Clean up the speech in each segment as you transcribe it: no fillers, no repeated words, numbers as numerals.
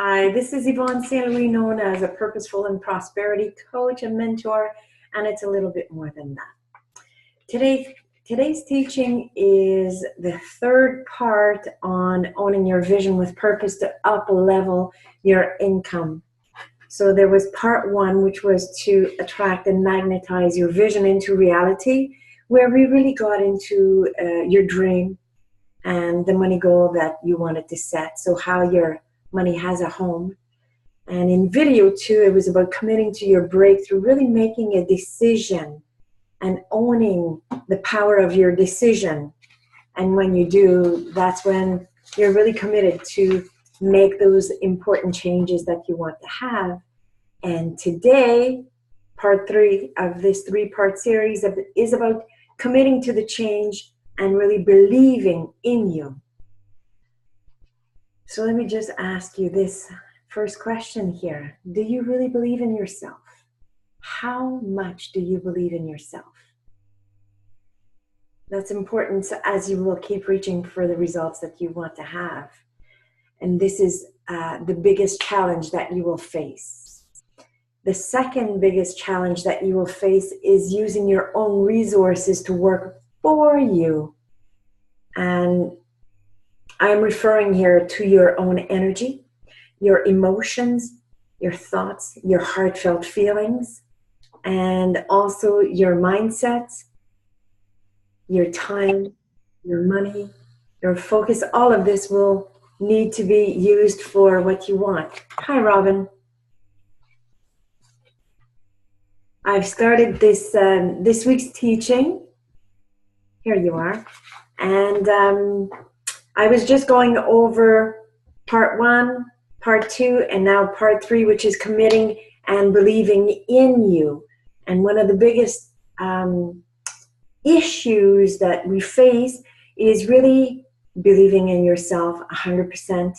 Hi, this is Yvonne St. Louis, known as a purposeful and prosperity coach and mentor, and it's a little bit more than that. Today's teaching is the third part on owning your vision with purpose to up-level your income. So there was part one, which was to attract and magnetize your vision into reality, where we really got into your dream and the money goal that you wanted to set. So how your money has a home. And in video two, it was about committing to your breakthrough, really making a decision and owning the power of your decision. And when you do, that's when you're really committed to make those important changes that you want to have. And today, part three of this three-part series is about committing to the change and really believing in you. So let me just ask you this first question here. Do you really believe in yourself? How much do you believe in yourself? That's important as you will keep reaching for the results that you want to have. And this is the biggest challenge that you will face. The second biggest challenge that you will face is using your own resources to work for you. And I'm referring here to your own energy, your emotions, your thoughts, your heartfelt feelings, and also your mindsets, your time, your money, your focus. All of this will need to be used for what you want. Hi, Robin. I've started this week's teaching. Here you are. And I was just going over part one, part two, and now part three, which is committing and believing in you. And one of the biggest issues that we face is really believing in yourself 100%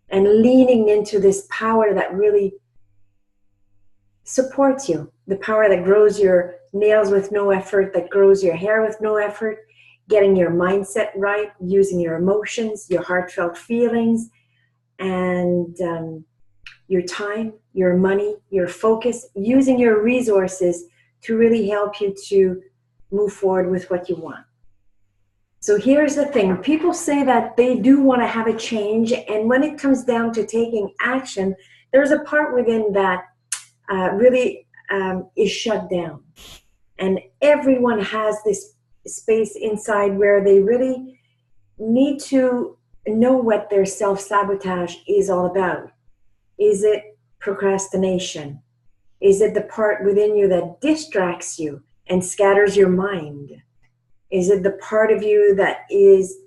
and leaning into this power that really supports you, the power that grows your nails with no effort, that grows your hair with no effort, getting your mindset right, using your emotions, your heartfelt feelings, and your time, your money, your focus, using your resources to really help you to move forward with what you want. So here's the thing. People say that they do want to have a change, and when it comes down to taking action, there's a part within that really is shut down. And everyone has this space inside where they really need to know what their self-sabotage is all about. Is it procrastination? Is it the part within you that distracts you and scatters your mind? Is it the part of you that is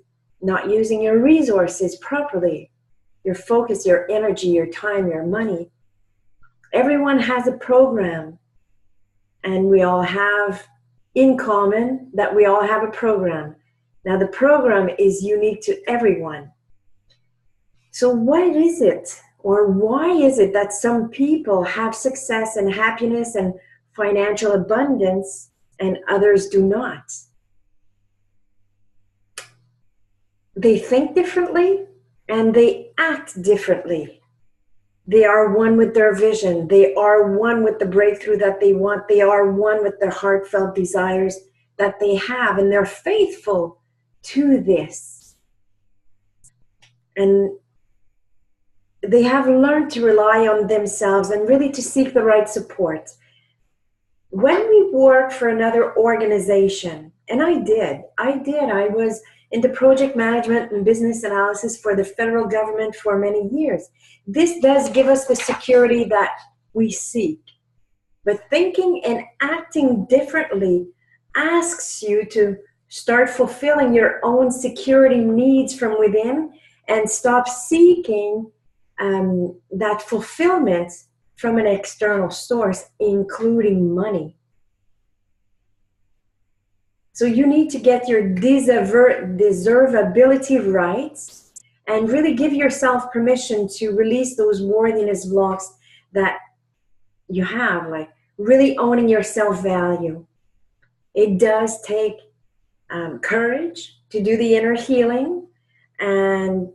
not using your resources properly? Your focus, your energy, your time, your money. Everyone has a program, and we all have in common that we all have a program. Now the program is unique to everyone. So what is it, or why is it that some people have success and happiness and financial abundance and others do not? They think differently and they act differently. They are one with their vision. They are one with the breakthrough that they want. They are one with their heartfelt desires that they have, and they're faithful to this. And they have learned to rely on themselves and really to seek the right support. When we work for another organization, and I was into project management and business analysis for the federal government for many years. This does give us the security that we seek. But thinking and acting differently asks you to start fulfilling your own security needs from within and stop seeking that fulfillment from an external source, including money. So you need to get your deservability rights and really give yourself permission to release those worthiness blocks that you have, like really owning your self-value. It does take courage to do the inner healing and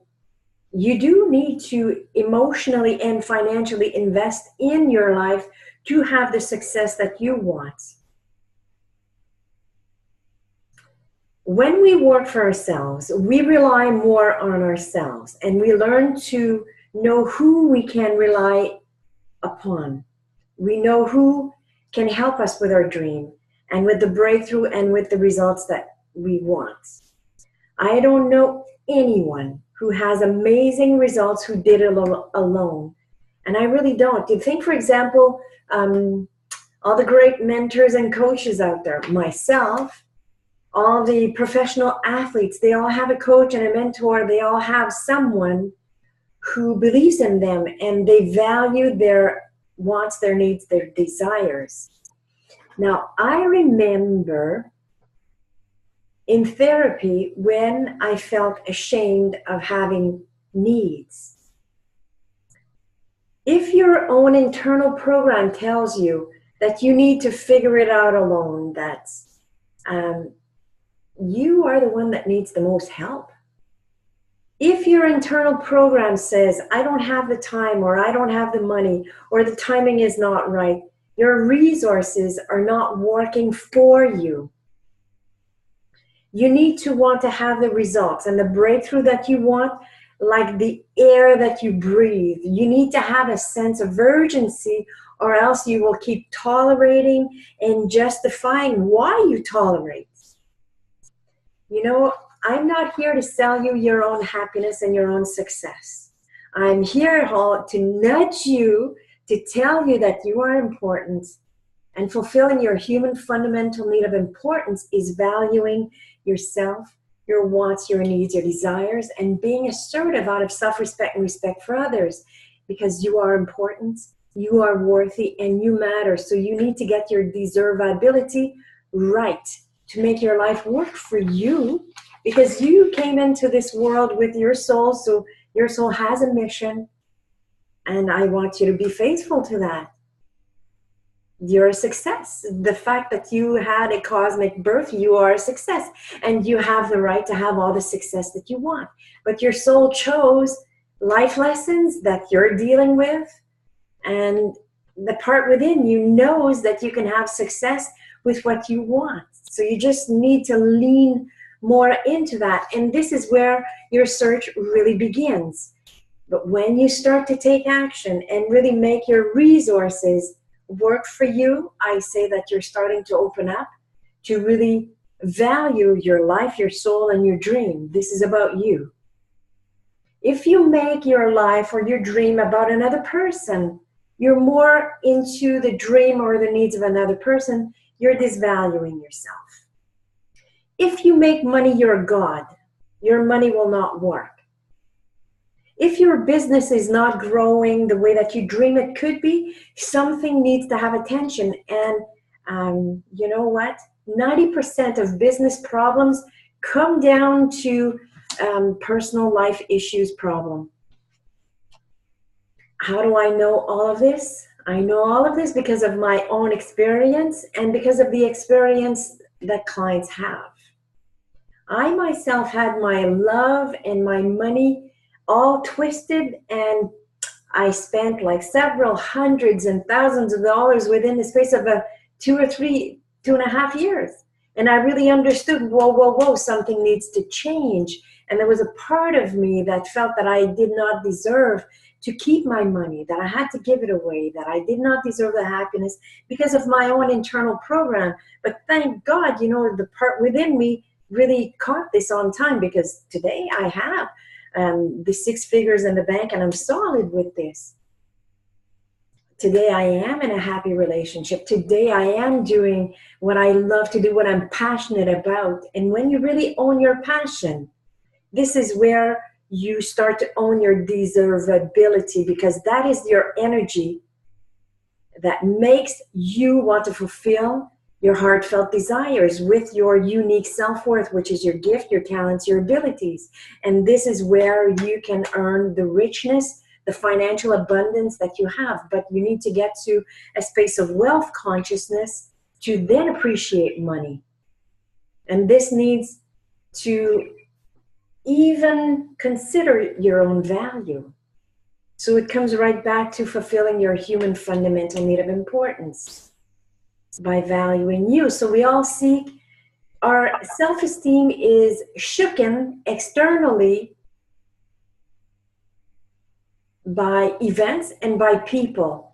you do need to emotionally and financially invest in your life to have the success that you want. When we work for ourselves, we rely more on ourselves, and we learn to know who we can rely upon. We know who can help us with our dream and with the breakthrough and with the results that we want. I don't know anyone who has amazing results who did it alone. And I really don't. You think, for example, all the great mentors and coaches out there, myself, all the professional athletes, they all have a coach and a mentor. They all have someone who believes in them, and they value their wants, their needs, their desires. Now, I remember in therapy when I felt ashamed of having needs. If your own internal program tells you that you need to figure it out alone, that you are the one that needs the most help. If your internal program says, I don't have the time, or I don't have the money, or the timing is not right, your resources are not working for you. You need to want to have the results and the breakthrough that you want, like the air that you breathe. You need to have a sense of urgency, or else you will keep tolerating and justifying why you tolerate. You know, I'm not here to sell you your own happiness and your own success. I'm here to nudge you, to tell you that you are important, and fulfilling your human fundamental need of importance is valuing yourself, your wants, your needs, your desires, and being assertive out of self-respect and respect for others, because you are important, you are worthy, and you matter. So you need to get your deservability right to make your life work for you, because you came into this world with your soul, so your soul has a mission, and I want you to be faithful to that. You're a success. The fact that you had a cosmic birth, you are a success, and you have the right to have all the success that you want. But your soul chose life lessons that you're dealing with, and the part within you knows that you can have success with what you want. So you just need to lean more into that. And this is where your search really begins. But when you start to take action and really make your resources work for you, I say that you're starting to open up to really value your life, your soul, and your dream. This is about you. If you make your life or your dream about another person, you're more into the dream or the needs of another person, you're disvaluing yourself. If you make money your God, your money will not work. If your business is not growing the way that you dream it could be, something needs to have attention. And you know what? 90% of business problems come down to personal life issues problem. How do I know all of this? I know all of this because of my own experience and because of the experience that clients have. I myself had my love and my money all twisted, and I spent like several hundreds and thousands of dollars within the space of 2.5 years. And I really understood, whoa, something needs to change. And there was a part of me that felt that I did not deserve to keep my money, that I had to give it away, that I did not deserve the happiness because of my own internal program. But thank God, you know, the part within me really caught this on time, because today I have the 6 figures in the bank, and I'm solid with this. Today I am in a happy relationship. Today I am doing what I love to do, what I'm passionate about. And when you really own your passion, this is where you start to own your deservability, because that is your energy that makes you want to fulfill your heartfelt desires with your unique self-worth, which is your gift, your talents, your abilities. And this is where you can earn the richness, the financial abundance that you have. But you need to get to a space of wealth consciousness to then appreciate money. And this needs to even consider your own value. So it comes right back to fulfilling your human fundamental need of importance by valuing you. So we all seek, our self-esteem is shooken externally by events and by people.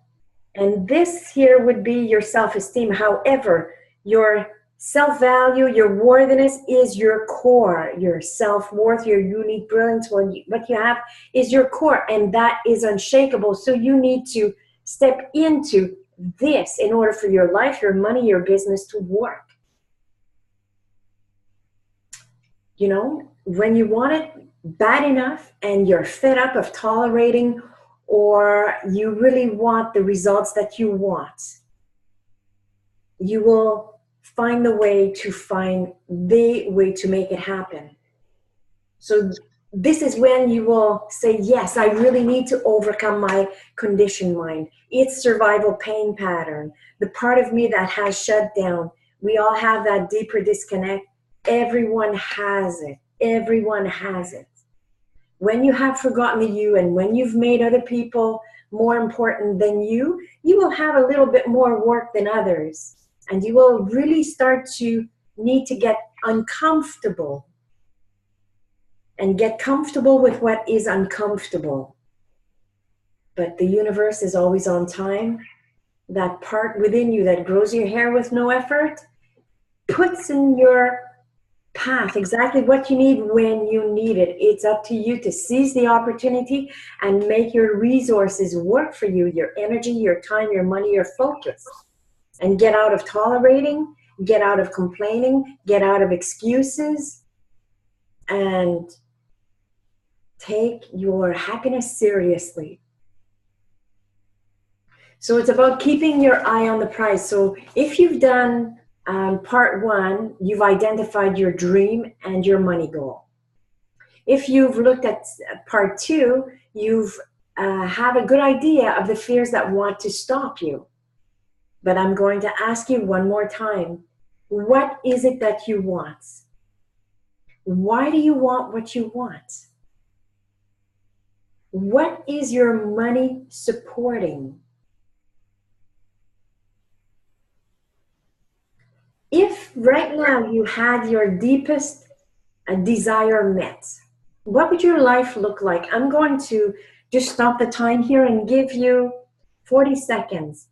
And this here would be your self-esteem. However, your self-value, your worthiness is your core. Your self-worth, your unique brilliance, what you have is your core, and that is unshakable. So you need to step into this in order for your life, your money, your business to work. You know, when you want it bad enough and you're fed up of tolerating, or you really want the results that you want, you will find the way to make it happen. So this is when you will say, yes, I really need to overcome my conditioned mind. It's survival pain pattern, the part of me that has shut down. We all have that deeper disconnect. Everyone has it. Everyone has it. When you have forgotten the you, and when you've made other people more important than you will have a little bit more work than others. And you will really start to need to get uncomfortable and get comfortable with what is uncomfortable. But the universe is always on time. That part within you that grows your hair with no effort puts in your path exactly what you need when you need it. It's up to you to seize the opportunity and make your resources work for you, your energy, your time, your money, your focus. And get out of tolerating, get out of complaining, get out of excuses, and take your happiness seriously. So it's about keeping your eye on the prize. So if you've done part one, you've identified your dream and your money goal. If you've looked at part two, you've have a good idea of the fears that want to stop you. But I'm going to ask you one more time, what is it that you want? Why do you want what you want? What is your money supporting? If right now you had your deepest desire met, what would your life look like? I'm going to just stop the time here and give you 40 seconds.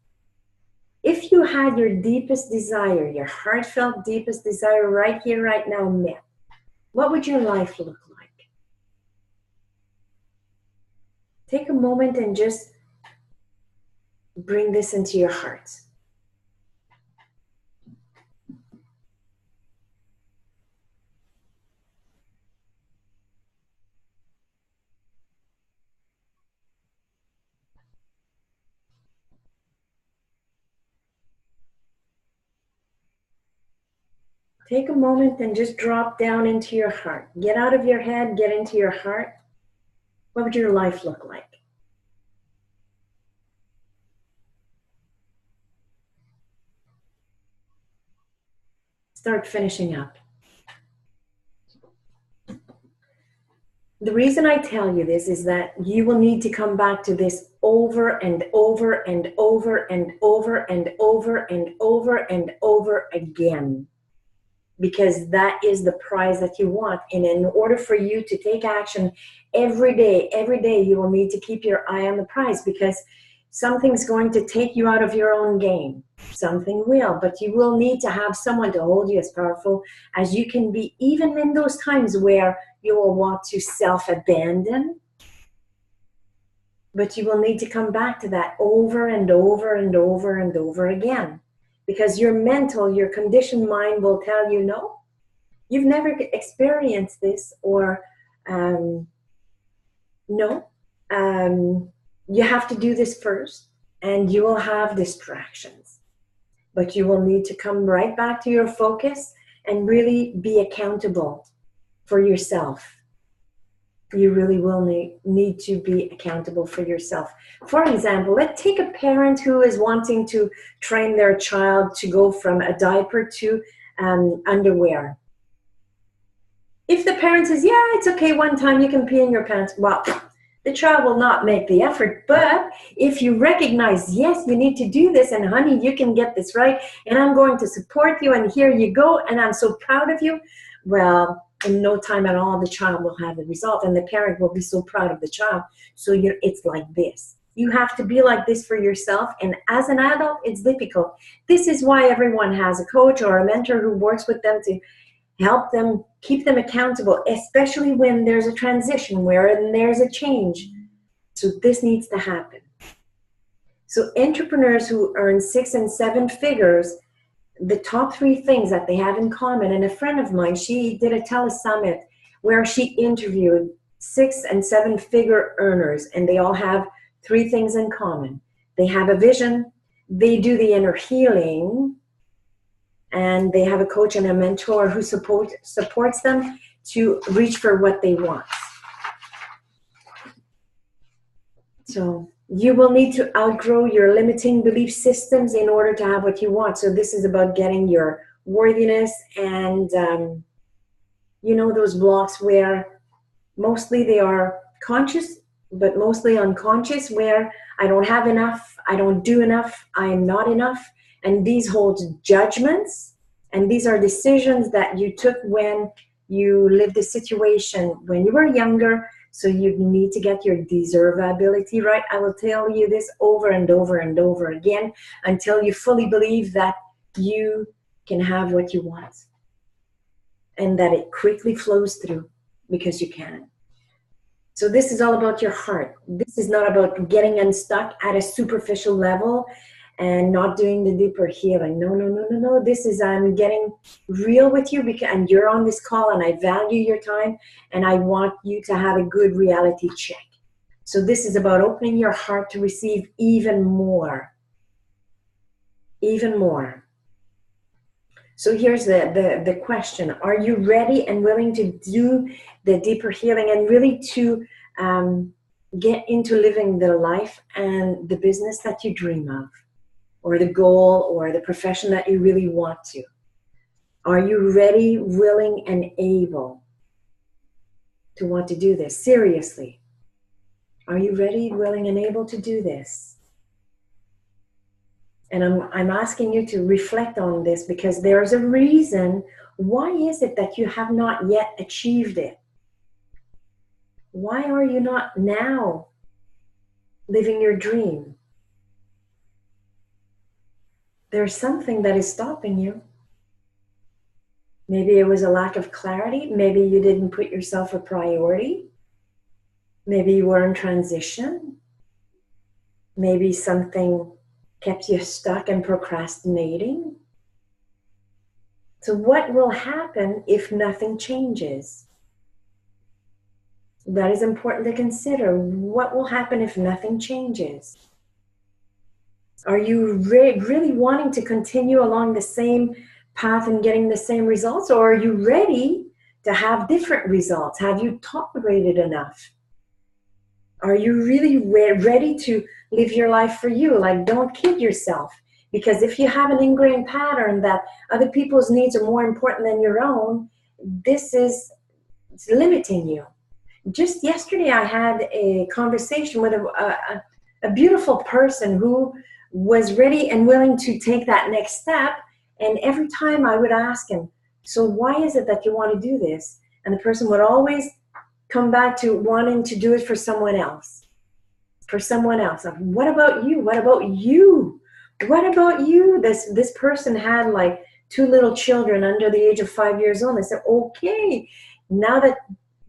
If you had your deepest desire, your heartfelt deepest desire right here, right now met, what would your life look like? Take a moment and just bring this into your heart. Take a moment and just drop down into your heart. Get out of your head, get into your heart. What would your life look like? Start finishing up. The reason I tell you this is that you will need to come back to this over and over and over and over and over and over and over again, because that is the prize that you want. And in order for you to take action every day, you will need to keep your eye on the prize, because something's going to take you out of your own game. Something will, but you will need to have someone to hold you as powerful as you can be, even in those times where you will want to self-abandon. But you will need to come back to that over and over and over and over again, because your mental, your conditioned mind will tell you, no, you've never experienced this, or no, you have to do this first, and you will have distractions. But you will need to come right back to your focus and really be accountable for yourself. You really will need to be accountable for yourself. For example, let's take a parent who is wanting to train their child to go from a diaper to underwear. If the parent says, yeah, it's okay, one time you can pee in your pants, well, the child will not make the effort. But if you recognize, yes, you need to do this, and honey, you can get this right, and I'm going to support you, and here you go, and I'm so proud of you, well, in no time at all, the child will have the result, and the parent will be so proud of the child. So it's like this. You have to be like this for yourself, and as an adult, it's difficult. This is why everyone has a coach or a mentor who works with them to help them, keep them accountable, especially when there's a transition, where there's a change. So this needs to happen. So entrepreneurs who earn 6 and 7 figures, the top 3 things that they have in common, and a friend of mine, she did a telesummit where she interviewed 6 and 7 figure earners, and they all have 3 things in common. They have a vision, they do the inner healing, and they have a coach and a mentor who supports them to reach for what they want. So you will need to outgrow your limiting belief systems in order to have what you want. So this is about getting your worthiness and, you know, those blocks where mostly they are conscious, but mostly unconscious, where I don't have enough, I don't do enough, I am not enough. And these hold judgments, and these are decisions that you took when you lived a situation when you were younger. So you need to get your deservability right. I will tell you this over and over and over again until you fully believe that you can have what you want and that it quickly flows through because you can. So this is all about your heart. This is not about getting unstuck at a superficial level and not doing the deeper healing. No, no, no, no, no. This is, I'm getting real with you because, and you're on this call, and I value your time, and I want you to have a good reality check. So this is about opening your heart to receive even more. Even more. So here's the question. Are you ready and willing to do the deeper healing and really to get into living the life and the business that you dream of, or the goal or the profession that you really want to? Are you ready, willing, and able to want to do this? Seriously. Are you ready, willing, and able to do this? And I'm asking you to reflect on this because there's a reason. Why is it that you have not yet achieved it? Why are you not now living your dream? There's something that is stopping you. Maybe it was a lack of clarity. Maybe you didn't put yourself a priority. Maybe you were in transition. Maybe something kept you stuck and procrastinating. So what will happen if nothing changes? That is important to consider. What will happen if nothing changes? Are you really wanting to continue along the same path and getting the same results? Or are you ready to have different results? Have you tolerated enough? Are you really ready to live your life for you? Like, don't kid yourself. Because if you have an ingrained pattern that other people's needs are more important than your own, it's limiting you. Just yesterday, I had a conversation with a beautiful person who was ready and willing to take that next step. And every time I would ask him, so why is it that you want to do this? And the person would always come back to wanting to do it for someone else. For someone else. What about you? What about you? What about you? This person had like 2 little children under the age of 5 years old. I said, okay, now that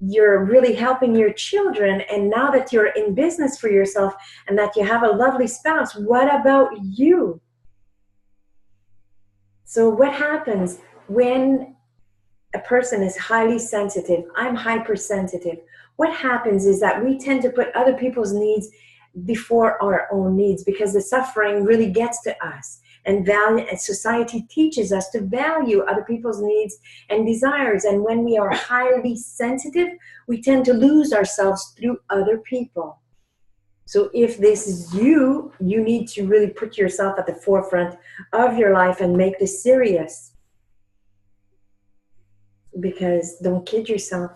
you're really helping your children, and now that you're in business for yourself, and that you have a lovely spouse, what about you? So what happens when a person is highly sensitive? I'm hypersensitive. What happens is that we tend to put other people's needs before our own needs because the suffering really gets to us. And society teaches us to value other people's needs and desires. And when we are highly sensitive, we tend to lose ourselves through other people. So if this is you, you need to really put yourself at the forefront of your life and make this serious. because don't kid yourself.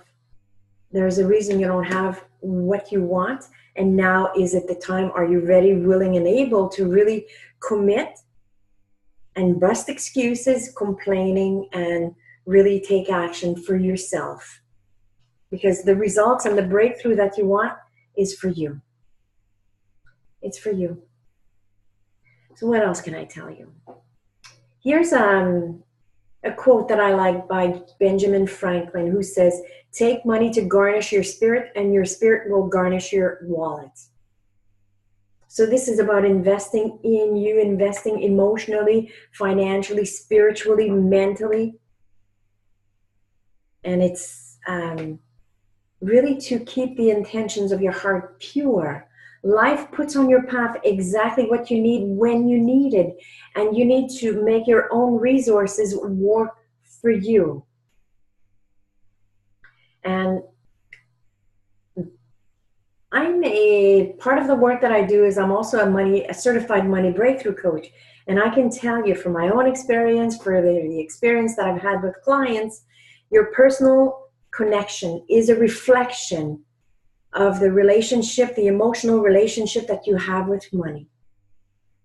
There's a reason you don't have what you want. And now is it the time? Are you ready, willing, and able to really commit and bust excuses, complaining, and really take action for yourself? Because the results and the breakthrough that you want is for you. It's for you. So what else can I tell you? Here's a quote that I like by Benjamin Franklin, who says, "Take money to garnish your spirit, and your spirit will garnish your wallet." So this is about investing in you, investing emotionally, financially, spiritually, mentally. And it's really to keep the intentions of your heart pure. Life puts on your path exactly what you need when you need it. And you need to make your own resources work for you. And I'm a part of the work that I do is I'm also a certified money breakthrough coach. And I can tell you from my own experience, for the experience that I've had with clients, your personal connection is a reflection of the relationship, the emotional relationship that you have with money.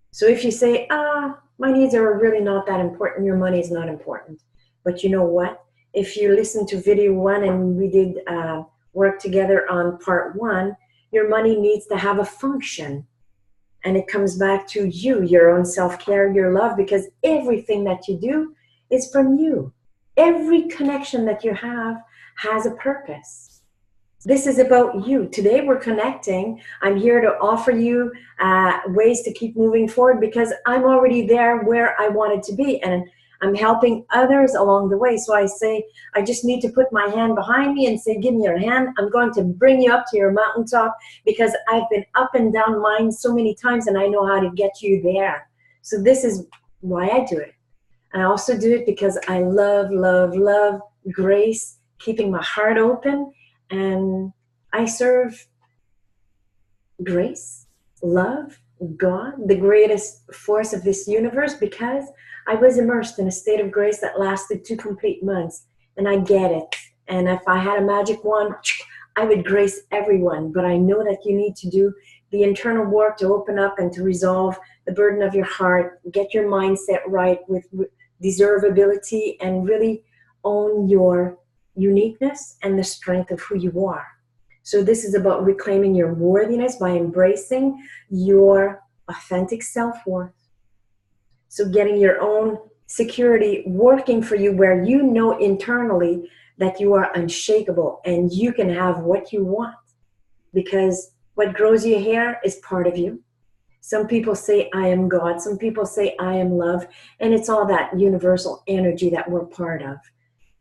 So if you say, my needs are really not that important, your money is not important. But you know what? If you listen to video 1 and we did work together on part 1, your money needs to have a function. And it comes back to you, your own self-care, your love, because everything that you do is from you. Every connection that you have has a purpose. This is about you. Today we're connecting. I'm here to offer you ways to keep moving forward because I'm already there where I wanted to be. And I'm helping others along the way. So I say, I just need to put my hand behind me and say, give me your hand. I'm going to bring you up to your mountaintop because I've been up and down mine so many times and I know how to get you there. So this is why I do it. I also do it because I love, love, love grace, keeping my heart open. And I serve grace, love, God, the greatest force of this universe, because I was immersed in a state of grace that lasted 2 complete months. And I get it. And if I had a magic wand, I would grace everyone. But I know that you need to do the internal work to open up and to resolve the burden of your heart, get your mindset right with deservability, and really own your uniqueness and the strength of who you are. So this is about reclaiming your worthiness by embracing your authentic self-worth. So getting your own security working for you, where you know internally that you are unshakable and you can have what you want, because what grows your hair is part of you. Some people say, I am God. Some people say, I am love. And it's all that universal energy that we're part of.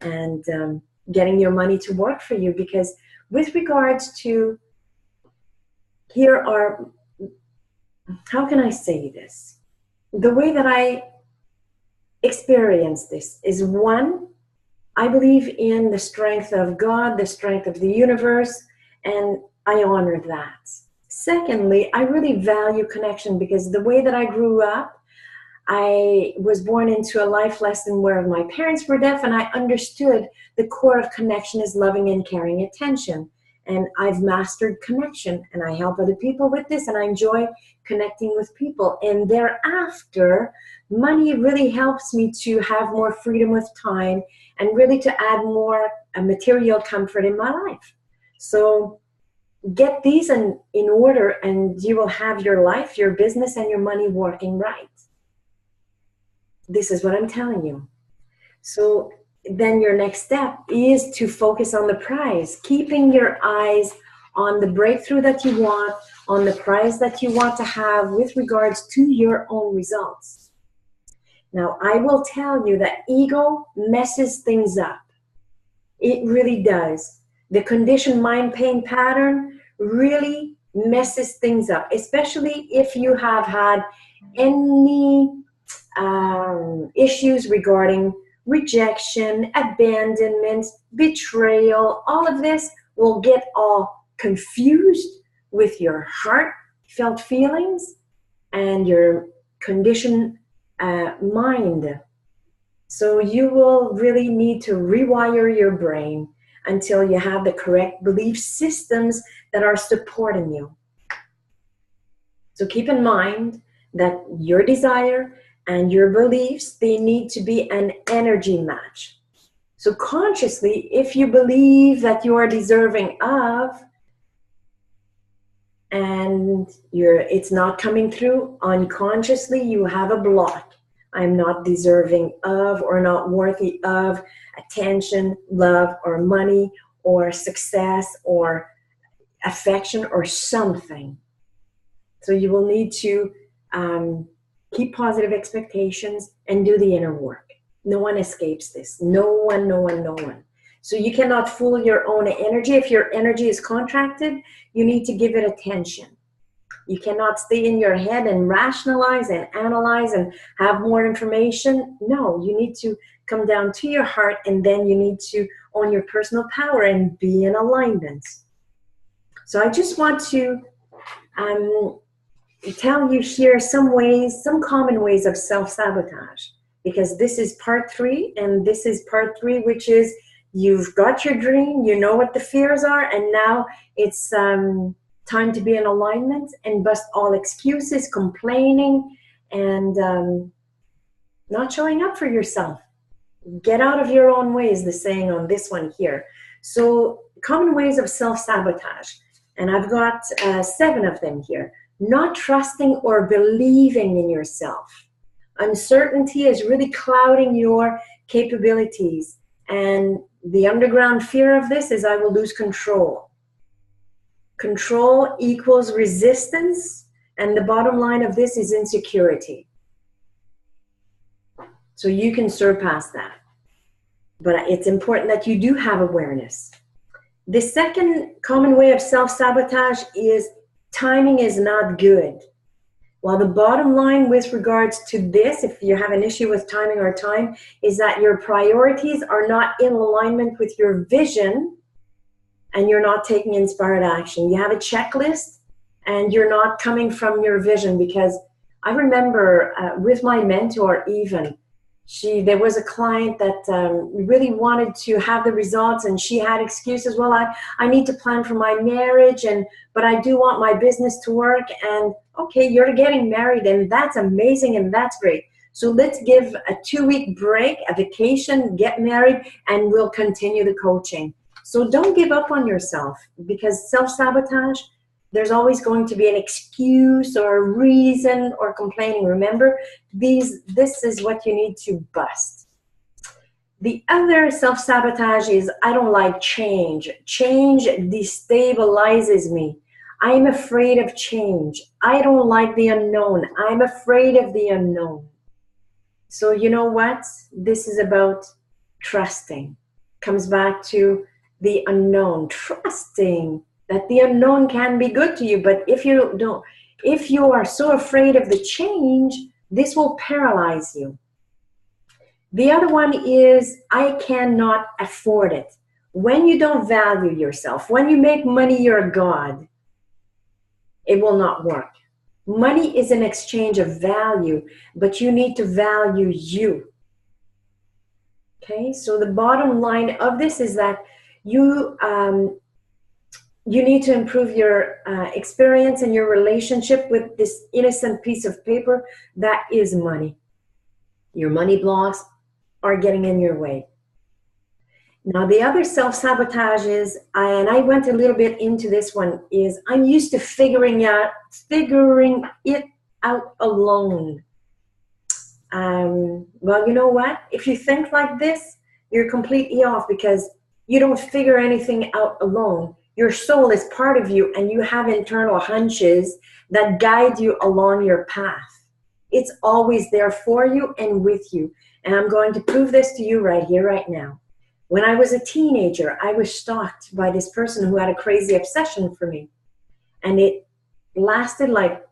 And getting your money to work for you, because with regards to, here are, how can I say this? The way that I experience this is, 1, I believe in the strength of God, the strength of the universe, and I honor that. Secondly, I really value connection, because the way that I grew up, I was born into a life lesson where my parents were deaf, and I understood the core of connection is loving and caring attention. And I've mastered connection, and I help other people with this, and I enjoy connecting with people. And thereafter, money really helps me to have more freedom with time and really to add more material comfort in my life. So get these in order, and you will have your life, your business, and your money working right. This is what I'm telling you. So then your next step is to focus on the prize, keeping your eyes on the breakthrough that you want, on the prize that you want to have with regards to your own results. Now, I will tell you that ego messes things up. It really does. The conditioned mind pain pattern really messes things up, especially if you have had any issues regarding rejection, abandonment, betrayal. All of this will get all confused with your heartfelt feelings and your conditioned mind. So you will really need to rewire your brain until you have the correct belief systems that are supporting you. So keep in mind that your desire and your beliefs, they need to be an energy match. So consciously, if you believe that you are deserving of, and it's not coming through, unconsciously you have a block. I'm not deserving of, or not worthy of attention, love, or money, or success, or affection, or something. So you will need to keep positive expectations and do the inner work. No one escapes this. No one, no one, no one. So you cannot fool your own energy. If your energy is contracted, you need to give it attention. You cannot stay in your head and rationalize and analyze and have more information. No, you need to come down to your heart, and then you need to own your personal power and be in alignment. So I just want to tell you here some ways, some common ways of self-sabotage, because this is part 3, and this is part 3, which is you've got your dream, you know what the fears are, and now it's time to be in alignment and bust all excuses, complaining, and not showing up for yourself. Get out of your own way is the saying on this one here. So common ways of self-sabotage, and I've got 7 of them here. Not trusting or believing in yourself. Uncertainty is really clouding your capabilities, and the underground fear of this is I will lose control. Control equals resistance, and the bottom line of this is insecurity. So you can surpass that, but it's important that you do have awareness. The second common way of self-sabotage is timing is not good. Well, the bottom line with regards to this, if you have an issue with timing or time, is that your priorities are not in alignment with your vision, and you're not taking inspired action. You have a checklist and you're not coming from your vision, because I remember with my mentor even, there was a client that really wanted to have the results, and she had excuses. Well, I need to plan for my marriage, but I do want my business to work. And okay, you're getting married, and that's amazing, and that's great. So let's give a 2-week break, a vacation, get married, and we'll continue the coaching. So don't give up on yourself, because self-sabotage, there's always going to be an excuse or a reason or complaining. Remember, this is what you need to bust. The other self-sabotage is I don't like change. Change destabilizes me. I'm afraid of change. I don't like the unknown. I'm afraid of the unknown. So you know what? This is about trusting. Comes back to the unknown, trusting that the unknown can be good to you. But if you are so afraid of the change, this will paralyze you. The other one is I cannot afford it. When you don't value yourself, when you make money your God, it will not work. Money is an exchange of value, but you need to value you. Okay, so the bottom line of this is that you need to improve your experience and your relationship with this innocent piece of paper that is money. Your money blocks are getting in your way. Now, the other self-sabotage is, and I went a little bit into this one, is I'm used to figuring it out alone. Well, you know what? If you think like this, you're completely off, because you don't figure anything out alone. Your soul is part of you, and you have internal hunches that guide you along your path. It's always there for you and with you. And I'm going to prove this to you right here, right now. When I was a teenager, I was stalked by this person who had a crazy obsession for me. And it lasted like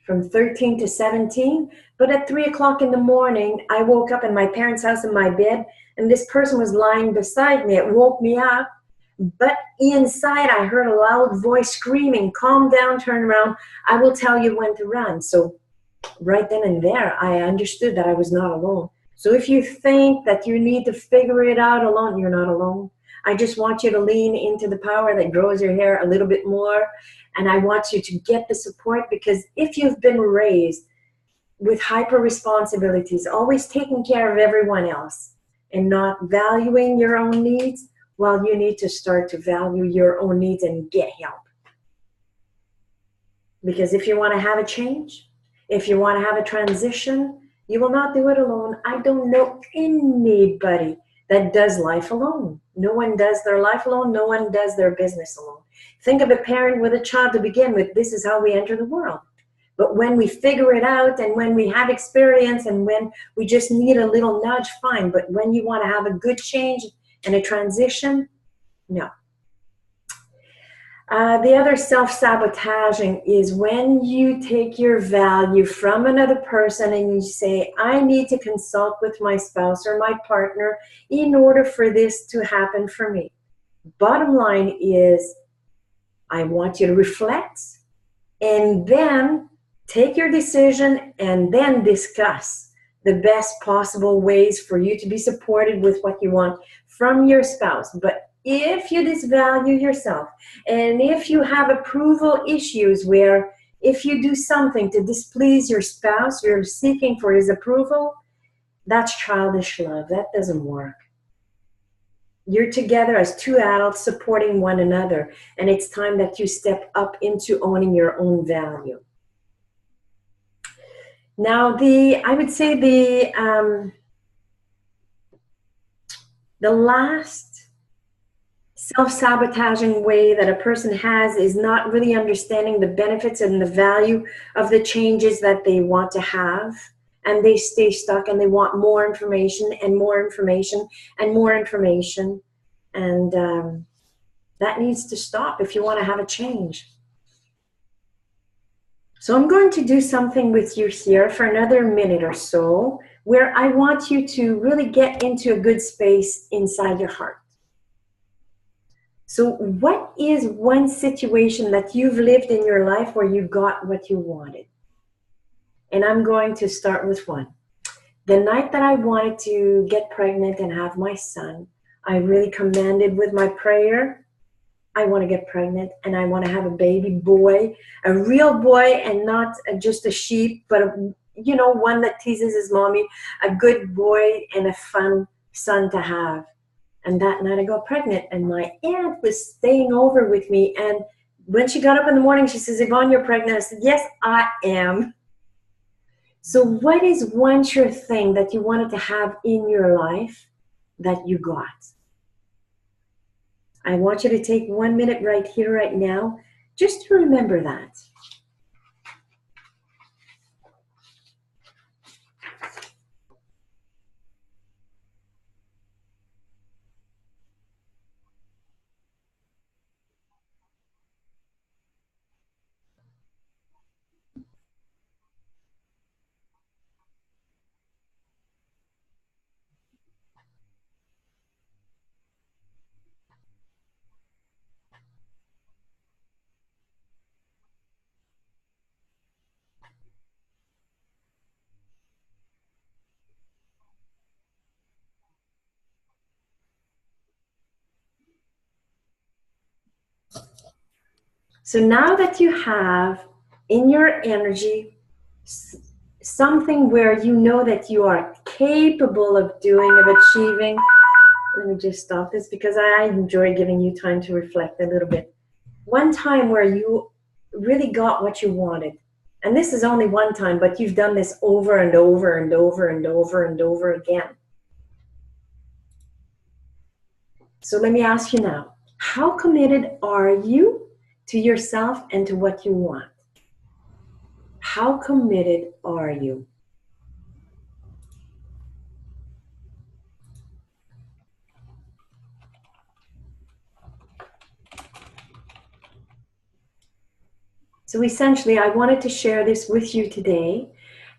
from 13 to 17. But at 3 o'clock in the morning, I woke up in my parents' house in my bed, and this person was lying beside me. It woke me up. But inside, I heard a loud voice screaming, calm down, turn around. I will tell you when to run. So right then and there, I understood that I was not alone. So if you think that you need to figure it out alone, you're not alone. I just want you to lean into the power that grows your hair a little bit more. And I want you to get the support, because if you've been raised with hyper responsibilities, always taking care of everyone else and not valuing your own needs, well, you need to start to value your own needs and get help. Because if you want to have a change, if you want to have a transition, you will not do it alone. I don't know anybody that does life alone. No one does their life alone. No one does their business alone. Think of a parent with a child to begin with. This is how we enter the world. But when we figure it out and when we have experience and when we just need a little nudge, fine. But when you want to have a good change and a transition, no. The other self-sabotaging is when you take your value from another person and you say, I need to consult with my spouse or my partner in order for this to happen for me. Bottom line is, I want you to reflect and then take your decision and then discuss the best possible ways for you to be supported with what you want from your spouse. But if you disvalue yourself and if you have approval issues where if you do something to displease your spouse, you're seeking for his approval, that's childish love. That doesn't work. You're together as two adults supporting one another, and it's time that you step up into owning your own value. Now, I would say the last self-sabotaging way that a person has is not really understanding the benefits and the value of the changes that they want to have, and they stay stuck and they want more information and more information and more information, and that needs to stop if you want to have a change. So I'm going to do something with you here for another minute or so where I want you to really get into a good space inside your heart. So what is one situation that you've lived in your life where you got what you wanted? And I'm going to start with one. The night that I wanted to get pregnant and have my son, I really commanded with my prayer, I want to get pregnant and I want to have a baby boy, a real boy and not just a sheep, but one that teases his mommy, a good boy and a fun son to have. And that night I got pregnant and my aunt was staying over with me. And when she got up in the morning, she says, Yvonne, you're pregnant. I said, yes, I am. So what is one sure thing that you wanted to have in your life that you got? I want you to take 1 minute right here, right now, just to remember that. So now that you have in your energy something where you know that you are capable of doing, of achieving, let me just stop this because I enjoy giving you time to reflect a little bit. One time where you really got what you wanted, and this is only one time, but you've done this over and over and over and over and over again. So let me ask you now, how committed are you to yourself and to what you want? How committed are you? So essentially, I wanted to share this with you today.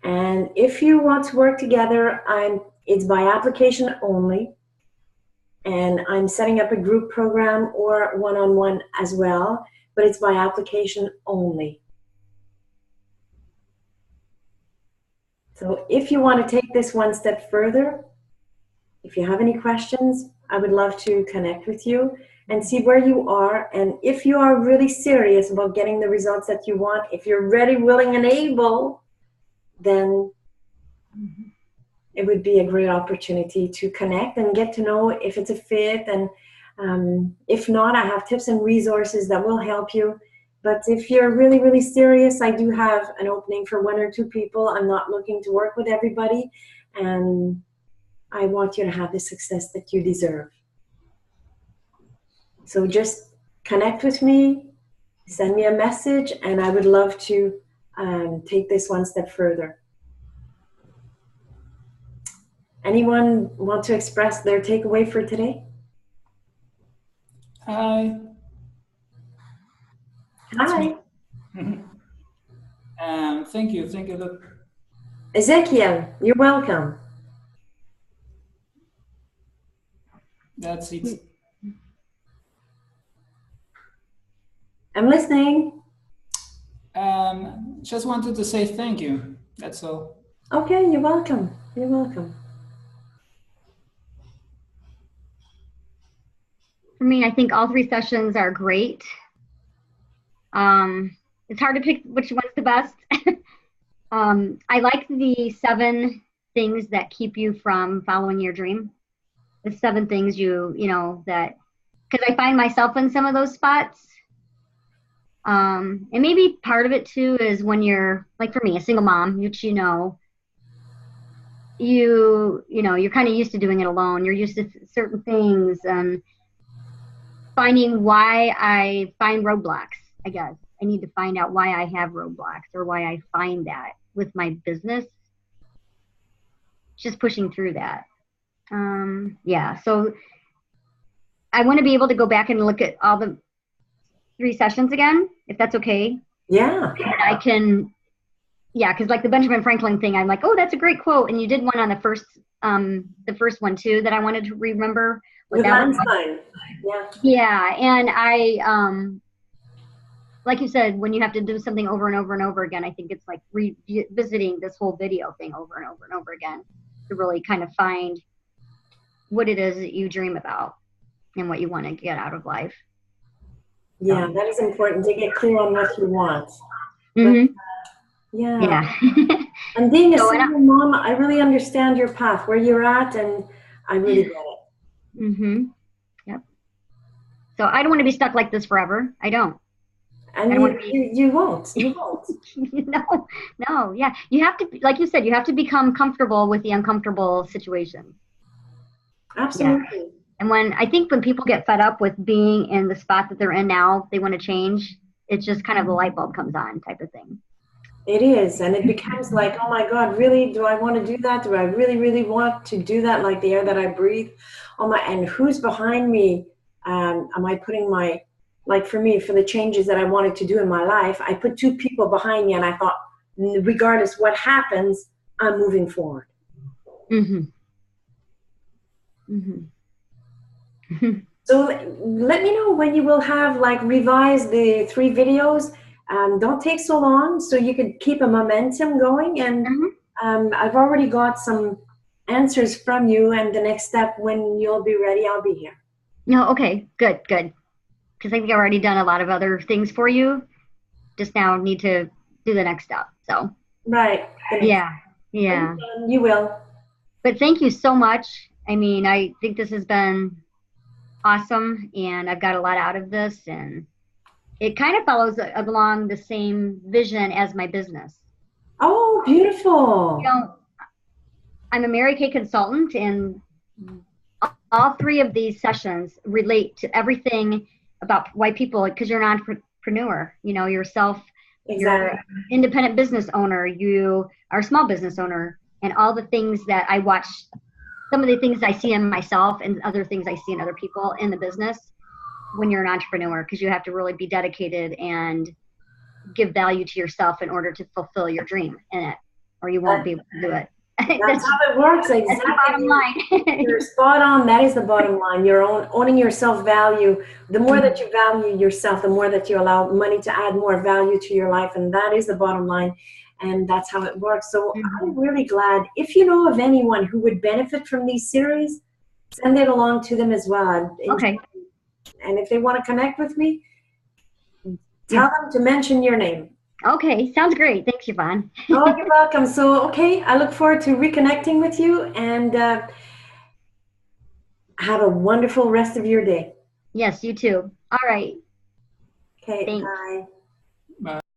And if you want to work together, it's by application only. And I'm setting up a group program or one-on-one as well, but it's by application only. So if you want to take this one step further, if you have any questions, I would love to connect with you and see where you are. And if you are really serious about getting the results that you want, if you're ready, willing, and able, then it would be a great opportunity to connect and get to know if it's a fit. And if not, I have tips and resources that will help you. But if you're really, really serious, I do have an opening for 1 or 2 people. I'm not looking to work with everybody. And I want you to have the success that you deserve. So just connect with me, send me a message, and I would love to take this one step further. Anyone want to express their takeaway for today? Hi. Hi. Thank you. Look. Ezekiel, you're welcome. That's it. I'm listening. Just wanted to say thank you. That's all. Okay, you're welcome. You're welcome. For me, I think all 3 sessions are great. It's hard to pick which one's the best. I like the 7 things that keep you from following your dream. The 7 things you know, that, because I find myself in some of those spots. And maybe part of it too is when you're, like for me, a single mom, which you're kind of used to doing it alone. You're used to certain things, and finding why I find roadblocks, I guess. I need to find out why I have roadblocks or why I find that with my business. Just pushing through that. Yeah, so I want to be able to go back and look at all the 3 sessions again, if that's okay. Yeah. And I can, yeah, because like the Benjamin Franklin thing, I'm like, oh, that's a great quote. And you did one on the first one too that I wanted to remember. Yeah. Yeah, and I, like you said, when you have to do something over and over and over again, I think it's like revisiting this whole video thing over and over and over again to really kind of find what it is that you dream about and what you want to get out of life. Yeah, that is important to get clear on what you want. Mm-hmm. Yeah. And being a single mom, I really understand your path, where you're at, and I really get it. Mm-hmm. Yep. So I don't want to be stuck like this forever. I don't. And you won't. You won't. No. Yeah. You have to, like you said, you have to become comfortable with the uncomfortable situation. Absolutely. Yeah. And when people get fed up with being in the spot that they're in now, they want to change. It's just kind of the light bulb comes on type of thing. It is. And it becomes like, oh my God, really? Do I want to do that? Do I really, really want to do that? Like the air that I breathe? And who's behind me? Am I putting like for me, for the changes that I wanted to do in my life, I put 2 people behind me, and I thought, regardless what happens, I'm moving forward. Mm-hmm. Mm-hmm. So let me know when you will have revised the 3 videos. Don't take so long, so you could keep a momentum going. And I've already got some answers from you, and the next step, when you'll be ready, I'll be here. No, okay, good. Because I think I've already done a lot of other things for you. Just now need to do the next step. So right. Yeah. You will. But thank you so much. I mean, I think this has been awesome, and I've got a lot out of this, and it kind of follows along the same vision as my business. Oh, beautiful. I'm a Mary Kay consultant, and all 3 of these sessions relate to everything about why people, because you're an entrepreneur, yourself, you're an independent business owner, you are a small business owner, and all the things that I watch, some of the things I see in myself and other things I see in other people in the business when you're an entrepreneur, because you have to really be dedicated and give value to yourself in order to fulfill your dream in it, or you won't be able to do it. That's how it works. That's Exactly. the bottom line. You're spot on. That is the bottom line. You're owning your self-value. The more that you value yourself, the more that you allow money to add more value to your life. And that is the bottom line. And that's how it works. So I'm really glad. If you know of anyone who would benefit from these series, send it along to them as well. Okay. And if they want to connect with me, tell them to mention your name. Okay, sounds great. Thanks, Yvonne. Oh, you're welcome. So, okay, I look forward to reconnecting with you, and have a wonderful rest of your day. Yes, you too. All right. Okay, Thanks. bye.